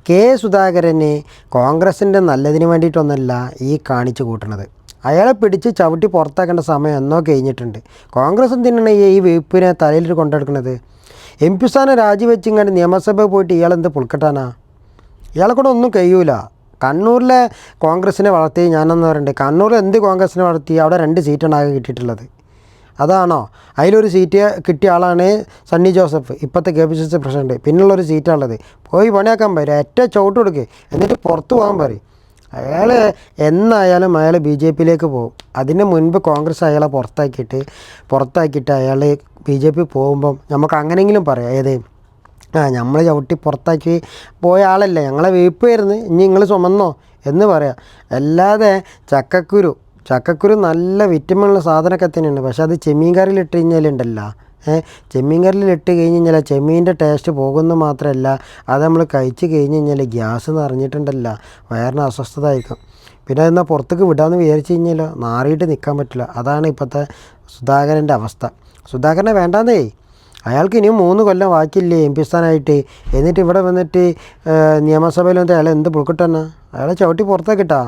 K സുധാകരന് കോൺഗ്രസിൻ്റെ നല്ലതിന് വേണ്ടിയിട്ടൊന്നല്ല ഈ കാണിച്ചു കൂട്ടണത്. അയാളെ പിടിച്ച് ചവിട്ടി പുറത്താക്കേണ്ട സമയം എന്നോ കഴിഞ്ഞിട്ടുണ്ട്. കോൺഗ്രസ് എന്തിനാണ് ഈ വെയ്പ്പിനെ തലയിൽ കൊണ്ടെടുക്കുന്നത്? എം പി സ്ഥാനം രാജിവെച്ചിങ്ങാണ്ട് നിയമസഭയിൽ പോയിട്ട് ഇയാളെന്ത് പുൽക്കട്ടാനാ? ഇയാളെ കൂടെ ഒന്നും കഴിയൂല. കണ്ണൂരിലെ കോൺഗ്രസിനെ വളർത്തി ഞാനെന്ന് പറയുന്നുണ്ട്. കണ്ണൂരിൽ എന്ത് കോൺഗ്രസിനെ വളർത്തി? അവിടെ 2 സീറ്റാണ് ആകെ കിട്ടിയിട്ടുള്ളത്. അതാണോ? അതിലൊരു സീറ്റ് കിട്ടിയ ആളാണ് സണ്ണി ജോസഫ്, ഇപ്പോഴത്തെ KPCC പ്രസിഡന്റ്. പിന്നുള്ളൊരു സീറ്റാണുള്ളത്. പോയി പണിയാക്കാൻ പറയും, ഒറ്റ ചവിട്ട് കൊടുക്കുക, എന്നിട്ട് പുറത്ത് പോകാൻ പറയും. അയാൾ എന്നായാലും അയാൾ BJPയിലേക്ക് പോകും. അതിന് മുൻപ് കോൺഗ്രസ് അയാളെ പുറത്താക്കിയിട്ട് അയാൾ BJP പോകുമ്പം നമുക്ക് അങ്ങനെയെങ്കിലും പറയാം, ഏത് നമ്മൾ ചവിട്ടി പുറത്താക്കി പോയ ആളല്ലേ, ഞങ്ങളെ വീപ്പായിരുന്നു, ഇനി നിങ്ങൾ ചുമന്നോ എന്ന് പറയാം. അല്ലാതെ ചക്കക്കുരു നല്ല വിറ്റമിനുള്ള സാധനമൊക്കെ തന്നെയാണ്. പക്ഷെ അത് ചെമ്മീൻ കറിയിലിട്ട് കഴിഞ്ഞാലുണ്ടല്ലോ, ചെമ്മീൻ കറിയിലിട്ട് കഴിഞ്ഞ് കഴിഞ്ഞാൽ ചെമ്മീൻ്റെ ടേസ്റ്റ് പോകുന്നത് മാത്രമല്ല, അത് നമ്മൾ കഴിച്ച് കഴിഞ്ഞ് കഴിഞ്ഞാൽ ഗ്യാസ് നിറഞ്ഞിട്ടുണ്ടല്ലോ, വയറിന് അസ്വസ്ഥത ആയിരിക്കും. പിന്നെ എന്നാൽ പുറത്തേക്ക് വിടാമെന്ന് വിചാരിച്ച് കഴിഞ്ഞാലോ നാറിയിട്ട് നിൽക്കാൻ പറ്റില്ല. അതാണ് ഇപ്പോഴത്തെ സുധാകരൻ്റെ അവസ്ഥ. സുധാകരനെ വേണ്ടാന്നേ, അയാൾക്ക് ഇനിയും 3 കൊല്ലം ബാക്കിയില്ലേ MP സ്ഥാനായിട്ട്. എന്നിട്ട് ഇവിടെ വന്നിട്ട് നിയമസഭയിൽ വന്നിട്ട് അയാൾ എന്ത് പുൽക്കിട്ടെന്നാ? അയാളെ ചവിട്ടി പുറത്തേക്കിട്ടാ.